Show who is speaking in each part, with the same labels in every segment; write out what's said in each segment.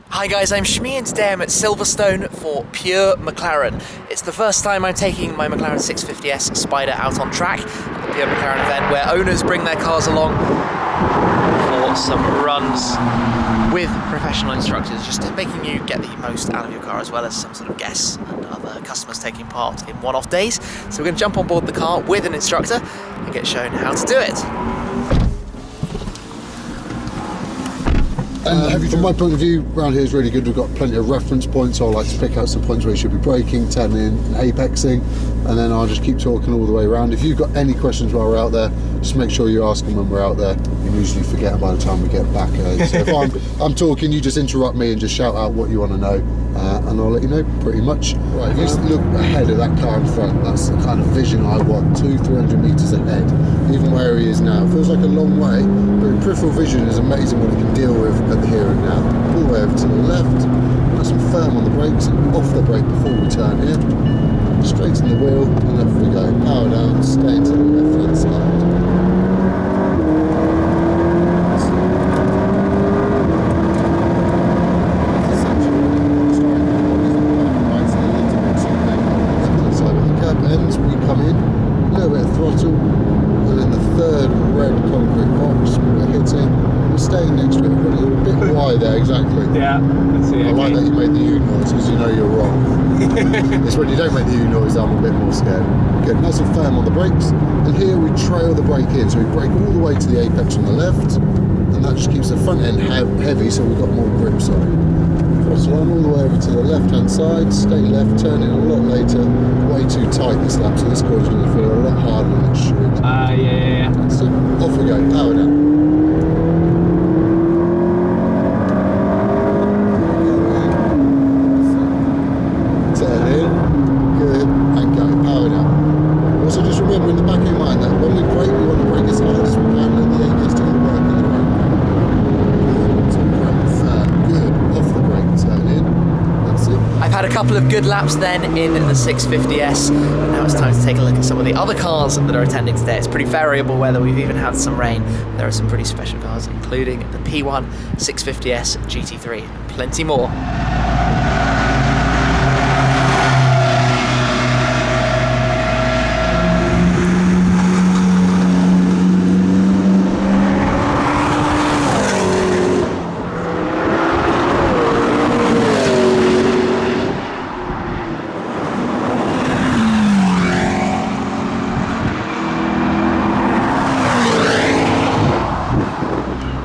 Speaker 1: Hi guys, I'm Shmi and today I'm at Silverstone for Pure McLaren. It's the first time I'm taking my McLaren 650S Spider out on track at the Pure McLaren event where owners bring their cars along for some runs with professional instructors, just making you get the most out of your car, as well as some sort of guests and other customers taking part in one-off days. So we're going to jump on board the car with an instructor and get shown how to do it.
Speaker 2: And from my point of view, around here is really good. We've got plenty of reference points, so I like to pick out some points where you should be braking, turning, and apexing, and then I'll just keep talking all the way around. If you've got any questions while we're out there, just make sure you ask them when we're out there. You usually forget by the time we get back. So if I'm talking, you just interrupt me and just shout out what you want to know, and I'll let you know pretty much. Right, if you look ahead of that car in front, that's the kind of vision I want, 200-300 metres ahead. Even where he is now, feels like a long way, but peripheral vision is amazing what it can deal with at the here and now. All the way over to the left, nice and firm on the brakes, and off the brake before we turn here. Straighten the wheel, and off we go. Power down, stay to the left hand side. We come in, a little bit of throttle, and then the third red concrete box we're hitting, we're staying next to it, we're a little bit wide there, exactly.
Speaker 3: Yeah, let's see.
Speaker 2: I like that you made the U noise because you know you're wrong. It's when you don't make the U noise I'm a bit more scared. Good, nice and firm on the brakes, and here we trail the brake in, so we brake all the way to the apex on the left, and that just keeps the front end heavy so we've got more grip, sorry. Throttle on all the way over to the left hand side, stay left, turn in a lot later, way too tight this lap, so this corner's going to feel a lot harder than it should.
Speaker 3: Yeah.
Speaker 2: So off we go, power down. Turn in, good, and go, power down. Also just remember in the back of your mind that when we brake, we want to brake as hard as we can, let the ABS do the work in the road.
Speaker 1: I've had a couple of good laps then in the 650S, and now it's time to take a look at some of the other cars that are attending today. It's pretty variable weather, we've even had some rain. There are some pretty special cars, including the P1 650S GT3, and plenty more.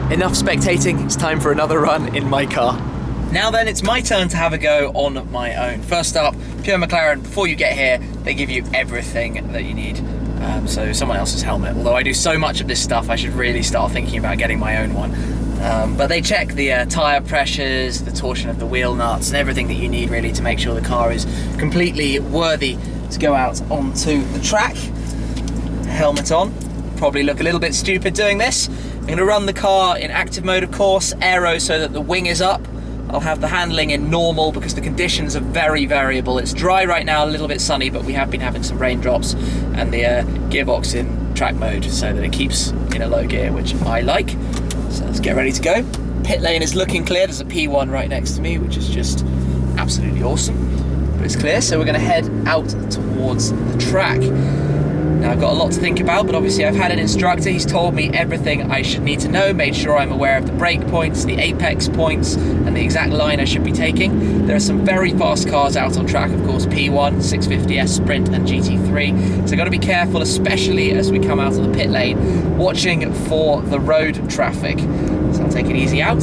Speaker 1: Enough spectating, it's time for another run in my car. Now then, it's my turn to have a go on my own. First up, Pure McLaren, before you get here, they give you everything that you need. So someone else's helmet. Although I do so much of this stuff, I should really start thinking about getting my own one. But they check the tyre pressures, the torsion of the wheel nuts, and everything that you need really to make sure the car is completely worthy to go out onto the track. Helmet on. Probably look a little bit stupid doing this. I'm going to run the car in active mode, of course, aero so that the wing is up. I'll have the handling in normal because the conditions are very variable. It's dry right now, a little bit sunny, but we have been having some raindrops, and the gearbox in track mode so that it keeps in a low gear, which I like. So let's get ready to go. Pit lane is looking clear. There's a P1 right next to me, which is just absolutely awesome. But it's clear, so we're going to head out towards the track. Now, I've got a lot to think about, but obviously I've had an instructor. He's told me everything I should need to know, made sure I'm aware of the brake points, the apex points, and the exact line I should be taking. There are some very fast cars out on track, of course, P1, 650S, Sprint, and GT3. So I've got to be careful, especially as we come out of the pit lane, watching for the road traffic. So I'll take it easy out,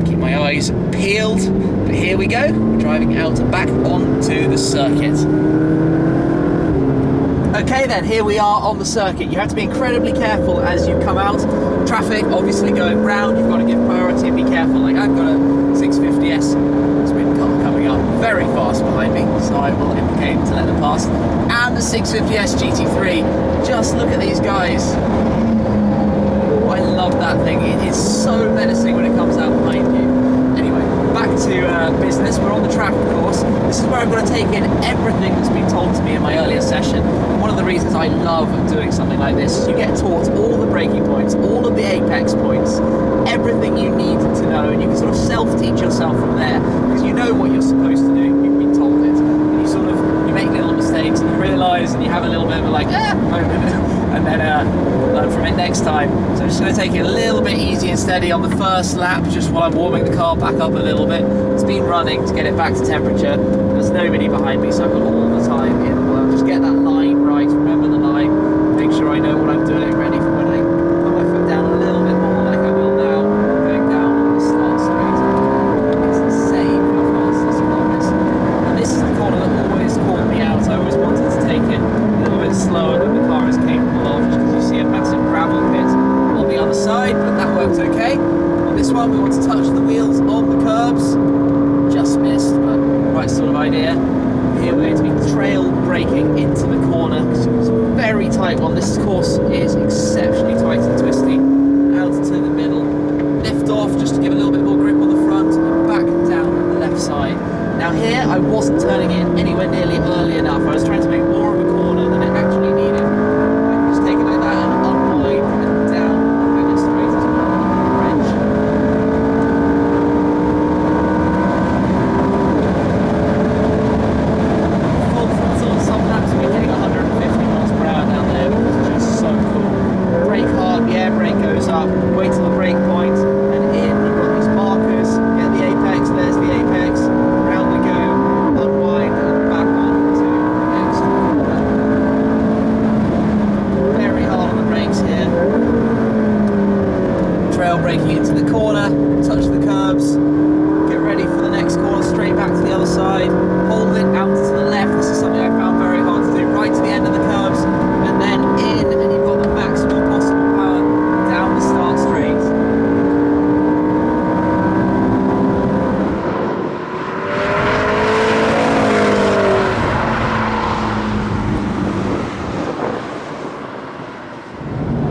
Speaker 1: keep my eyes peeled. But here we go, we're driving out back onto the circuit. Okay then, here we are on the circuit. You have to be incredibly careful as you come out. Traffic obviously going round, you've got to give priority and be careful. Like I've got a 650S sprint car coming up very fast behind me, so I will indicate to let them pass. And the 650S GT3, just look at these guys. Oh, I love that thing. It is so menacing when it comes out behind you. Anyway, back to business. We're on the track, of course. This is where I've got to take in everything that's been told to me in my earlier session. One of the reasons I love doing something like this is you get taught all the braking points, all of the apex points, everything you need to know, and you can sort of self-teach yourself from there because you know what you're supposed to do. You've been told it, and you make little mistakes and you realise, and you have a little bit of a like moment, and then learn from it next time. So I'm just going to take it a little bit easy and steady on the first lap, just while I'm warming the car back up a little bit. It's been running to get it back to temperature. There's nobody behind me, so I've got all the time in the world. Just get that line right, remember the line, make sure I know what I'm doing, ready for when I put my foot down a little bit more like I will now, going down on the start straight. It's insane how fast this car is. And this is the corner that always caught me out. I always wanted to take it a little bit slower than the car is capable of, just because you see a massive gravel pit on the other side, but that works okay. On this one, we want to touch the wheels on the curbs. Just missed, but right sort of idea. Here we're going to be trail braking into the corner because it's a very tight one. This course is exceptionally tight and twisty. Out to the middle, lift off just to give a little bit more grip on the front, and back down on the left side. Now here, I wasn't turning in anywhere nearly early enough. I was trying to make more of a corner than it actually needed. I can just take it like that and unwind and down and go straight as well. Wrench. Full throttle, some laps we're hitting 150 miles per hour down there, which is just so cool. Brake hard, the air brake goes up, wait till the brake point, and in, you've got these markers, get the apex, there's the apex, round we go, unwind, and back on to the next corner. Very hard on the brakes here. Trail braking into the corner, touch the curbs, get ready for the next corner, straight back to the other side, hold it out to the left. This is something I found very hard to do, right to the end of the curbs, and then in, and you've got the maximum possible power down the start straight.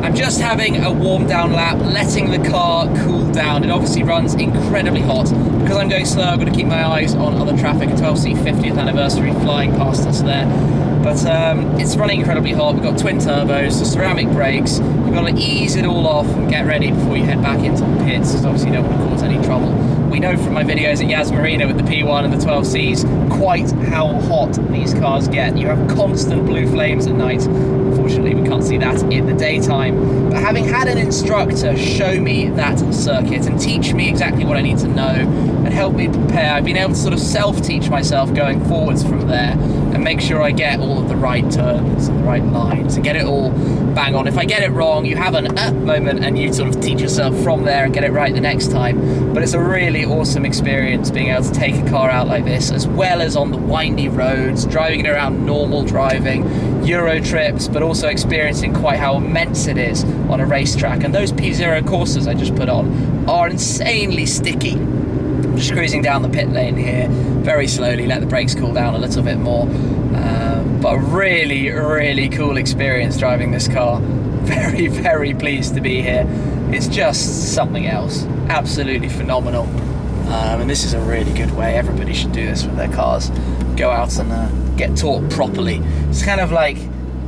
Speaker 1: I'm just having a warm down lap, letting the car cool down. It obviously runs incredibly hot. Because I'm going slow, I've got to keep my eyes on other traffic. A 12C 50th anniversary flying past us there. But it's running incredibly hot. We've got twin turbos, so ceramic brakes. You've got to ease it all off and get ready before you head back into the pits, because obviously you don't want to cause any trouble. We know from my videos at Yas Marina with the P1 and the 12Cs quite how hot these cars get. You have constant blue flames at night. Unfortunately, we can't see that in the daytime. But having had an instructor show me that circuit and teach me exactly what I need to know and help me prepare, I've been able to sort of self-teach myself going forwards from there and make sure I get all of the right turns and the right lines and get it all bang on. If I get it wrong, you have an moment and you sort of teach yourself from there and get it right the next time. But it's a really awesome experience being able to take a car out like this, as well as on the windy roads, driving it around normal driving, Euro trips, but also experiencing quite how immense it is on a racetrack. And those P0 courses I just put on are insanely sticky. Just cruising down the pit lane here very slowly, let the brakes cool down a little bit more, but really cool experience driving this car. Very pleased to be here. It's just something else, absolutely phenomenal. And this is a really good way. Everybody should do this with their cars. Go out and get taught properly. It's kind of like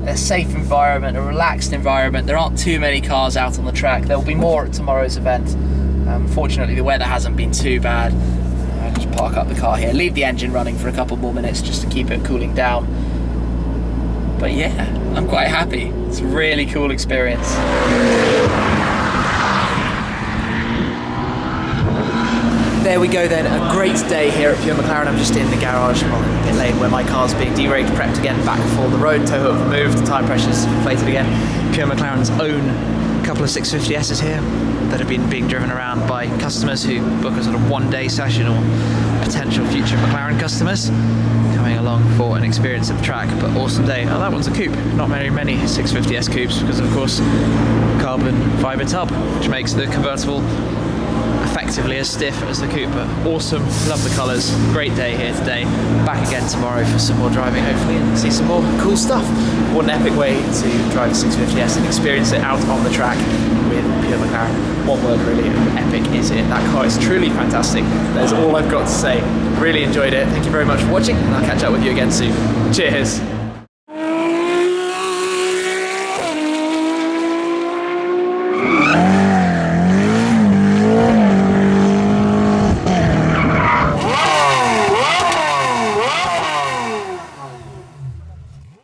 Speaker 1: a safe environment, a relaxed environment. There aren't too many cars out on the track. There will be more at tomorrow's event. Fortunately, the weather hasn't been too bad. I'll just park up the car here, leave the engine running for a couple more minutes just to keep it cooling down. But yeah, I'm quite happy. It's a really cool experience. There we go then, a great day here at Pure McLaren. I'm just in the garage, well, in the pit lane where my car's being de-raked, prepped again, back for the road, tow hook removed, tyre pressure's inflated again. Pure McLaren's own couple of 650Ss here that have been being driven around by customers who book a sort of one-day session or potential future McLaren customers coming along for an experience of the track. But awesome day. Oh, that one's a coupe. Not many 650S coupes because of course carbon fibre tub, which makes the convertible effectively as stiff as the coupe. But awesome, love the colours. Great day here today. Back again tomorrow for some more driving hopefully and see some more cool stuff. What an epic way to drive a 650S and experience it out on the track with Pure McLaren. One word really, epic is it. That car is truly fantastic. That's all I've got to say. Really enjoyed it. Thank you very much for watching and I'll catch up with you again soon. Cheers.